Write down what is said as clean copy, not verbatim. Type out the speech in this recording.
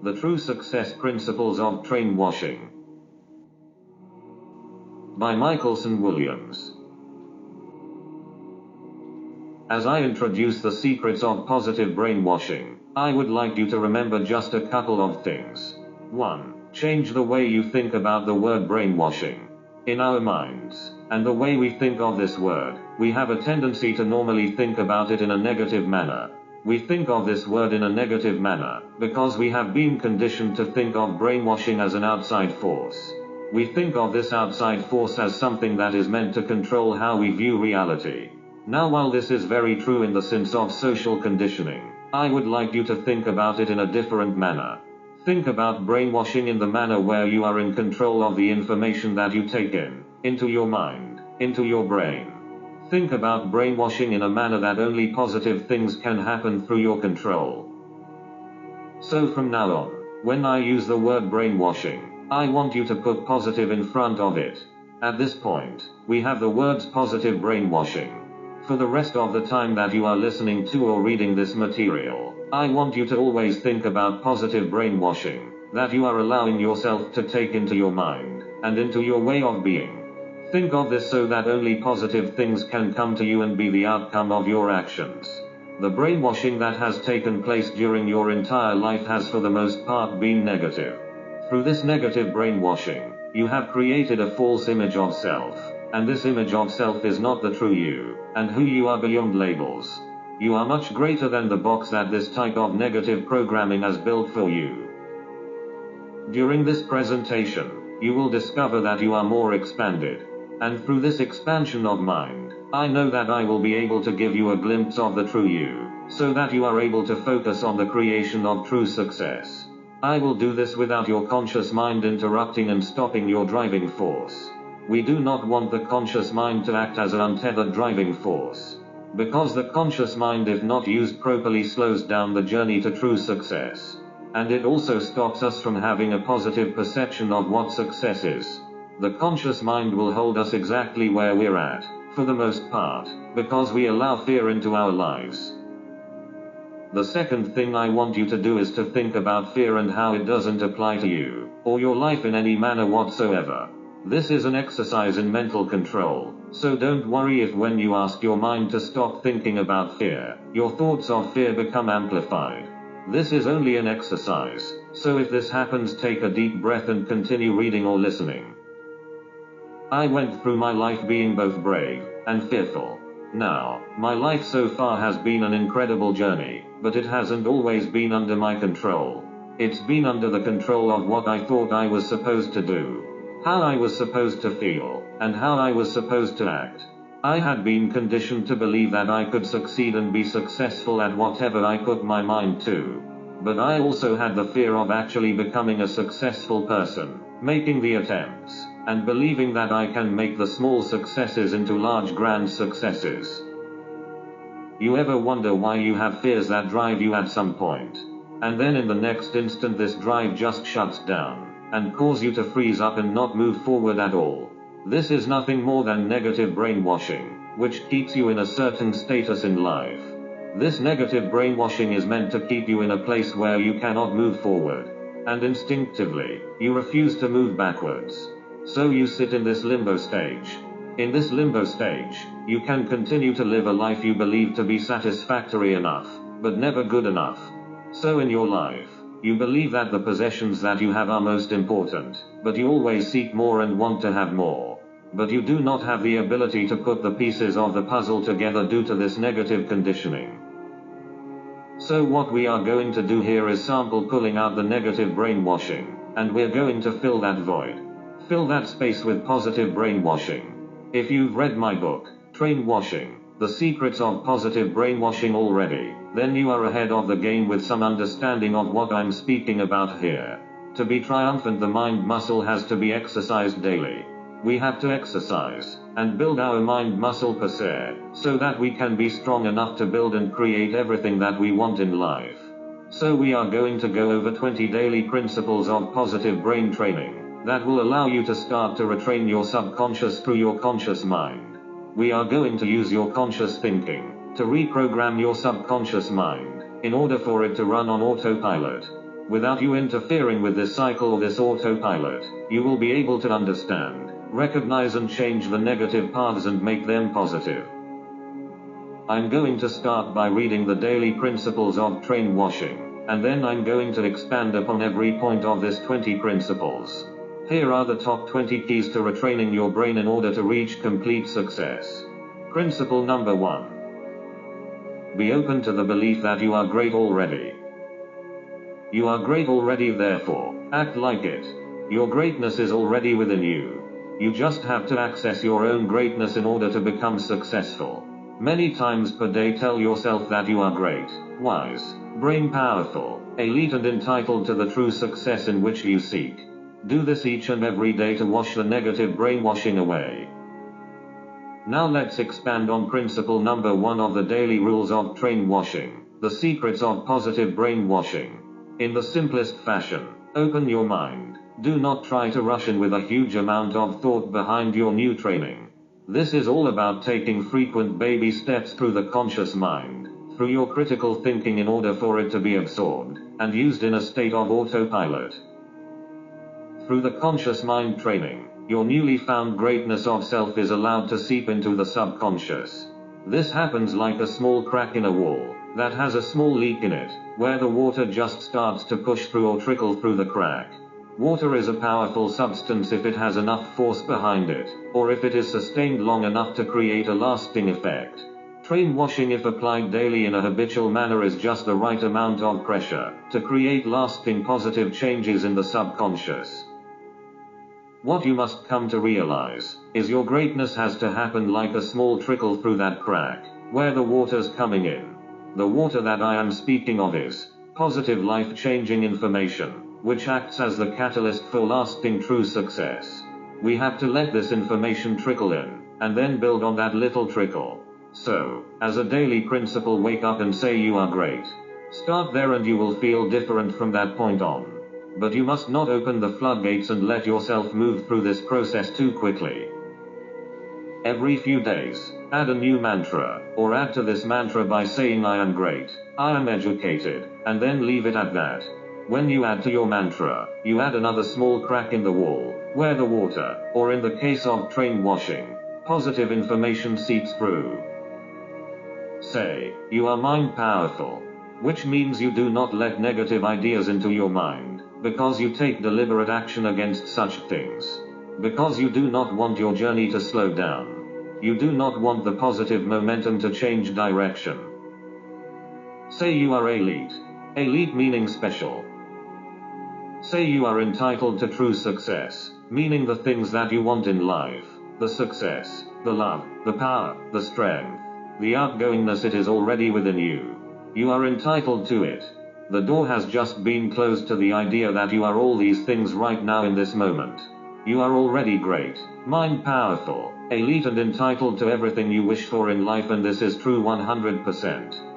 The True Success Principles of Trainwashing by Michaelson Williams. As I introduce the secrets of positive brainwashing, I would like you to remember just a couple of things. 1. Change the way you think about the word brainwashing. In our minds, and the way we think of this word, we have a tendency to normally think about it in a negative manner. We think of this word in a negative manner, because we have been conditioned to think of brainwashing as an outside force. We think of this outside force as something that is meant to control how we view reality. Now, while this is very true in the sense of social conditioning, I would like you to think about it in a different manner. Think about brainwashing in the manner where you are in control of the information that you take in, into your mind, into your brain. Think about brainwashing in a manner that only positive things can happen through your control. So from now on, when I use the word brainwashing, I want you to put positive in front of it. At this point, we have the words positive brainwashing. For the rest of the time that you are listening to or reading this material, I want you to always think about positive brainwashing, that you are allowing yourself to take into your mind, and into your way of being. Think of this so that only positive things can come to you and be the outcome of your actions. The brainwashing that has taken place during your entire life has for the most part been negative. Through this negative brainwashing, you have created a false image of self. And this image of self is not the true you, and who you are beyond labels. You are much greater than the box that this type of negative programming has built for you. During this presentation, you will discover that you are more expanded. And through this expansion of mind, I know that I will be able to give you a glimpse of the true you, so that you are able to focus on the creation of true success. I will do this without your conscious mind interrupting and stopping your driving force. We do not want the conscious mind to act as an untethered driving force, because the conscious mind, if not used properly, slows down the journey to true success. And it also stops us from having a positive perception of what success is. The conscious mind will hold us exactly where we're at, for the most part, because we allow fear into our lives. The second thing I want you to do is to think about fear and how it doesn't apply to you, or your life in any manner whatsoever. This is an exercise in mental control, so don't worry if when you ask your mind to stop thinking about fear, your thoughts of fear become amplified. This is only an exercise, so if this happens, take a deep breath and continue reading or listening. I went through my life being both brave and fearful. Now, my life so far has been an incredible journey, but it hasn't always been under my control. It's been under the control of what I thought I was supposed to do, how I was supposed to feel, and how I was supposed to act. I had been conditioned to believe that I could succeed and be successful at whatever I put my mind to. But I also had the fear of actually becoming a successful person, making the attempts, and believing that I can make the small successes into large grand successes. You ever wonder why you have fears that drive you at some point, and then in the next instant this drive just shuts down, and cause you to freeze up and not move forward at all? This is nothing more than negative brainwashing, which keeps you in a certain status in life. This negative brainwashing is meant to keep you in a place where you cannot move forward, and instinctively, you refuse to move backwards. So you sit in this limbo stage. In this limbo stage, you can continue to live a life you believe to be satisfactory enough, but never good enough. So in your life, you believe that the possessions that you have are most important, but you always seek more and want to have more. But you do not have the ability to put the pieces of the puzzle together due to this negative conditioning. So what we are going to do here is sample pulling out the negative brainwashing, and we're going to fill that void. Fill that space with positive brainwashing. If you've read my book, Trainwashing, The Secrets of Positive Brainwashing already, then you are ahead of the game with some understanding of what I'm speaking about here. To be triumphant, the mind muscle has to be exercised daily. We have to exercise and build our mind muscle per se, so that we can be strong enough to build and create everything that we want in life. So we are going to go over 20 daily principles of positive brain training that will allow you to start to retrain your subconscious through your conscious mind. We are going to use your conscious thinking to reprogram your subconscious mind in order for it to run on autopilot. Without you interfering with this cycle or this autopilot, you will be able to understand, recognize and change the negative paths and make them positive. I'm going to start by reading the daily principles of Trainwashing, and then I'm going to expand upon every point of this 20 principles. Here are the top 20 keys to retraining your brain in order to reach complete success. Principle number 1. Be open to the belief that you are great already. You are great already, therefore, act like it. Your greatness is already within you. You just have to access your own greatness in order to become successful. Many times per day tell yourself that you are great, wise, brain powerful, elite and entitled to the true success in which you seek. Do this each and every day to wash the negative brainwashing away. Now let's expand on principle number 1 of the daily rules of Trainwashing, the secrets of positive brainwashing. In the simplest fashion, open your mind. Do not try to rush in with a huge amount of thought behind your new training. This is all about taking frequent baby steps through the conscious mind, through your critical thinking in order for it to be absorbed, and used in a state of autopilot. Through the conscious mind training, your newly found greatness of self is allowed to seep into the subconscious. This happens like a small crack in a wall, that has a small leak in it, where the water just starts to push through or trickle through the crack. Water is a powerful substance if it has enough force behind it, or if it is sustained long enough to create a lasting effect. Trainwashing, if applied daily in a habitual manner, is just the right amount of pressure to create lasting positive changes in the subconscious. What you must come to realize is your greatness has to happen like a small trickle through that crack, where the water's coming in. The water that I am speaking of is positive life-changing information, which acts as the catalyst for lasting true success. We have to let this information trickle in, and then build on that little trickle. So, as a daily principle, wake up and say you are great. Start there and you will feel different from that point on. But you must not open the floodgates and let yourself move through this process too quickly. Every few days, add a new mantra, or add to this mantra by saying I am great, I am educated, and then leave it at that. When you add to your mantra, you add another small crack in the wall, where the water, or in the case of Trainwashing, positive information seeps through. Say, you are mind powerful, which means you do not let negative ideas into your mind, because you take deliberate action against such things. Because you do not want your journey to slow down. You do not want the positive momentum to change direction. Say you are elite. Elite meaning special. Say you are entitled to true success, meaning the things that you want in life. The success, the love, the power, the strength, the outgoingness, it is already within you. You are entitled to it. The door has just been closed to the idea that you are all these things right now in this moment. You are already great, mind powerful, elite and entitled to everything you wish for in life, and this is true 100%.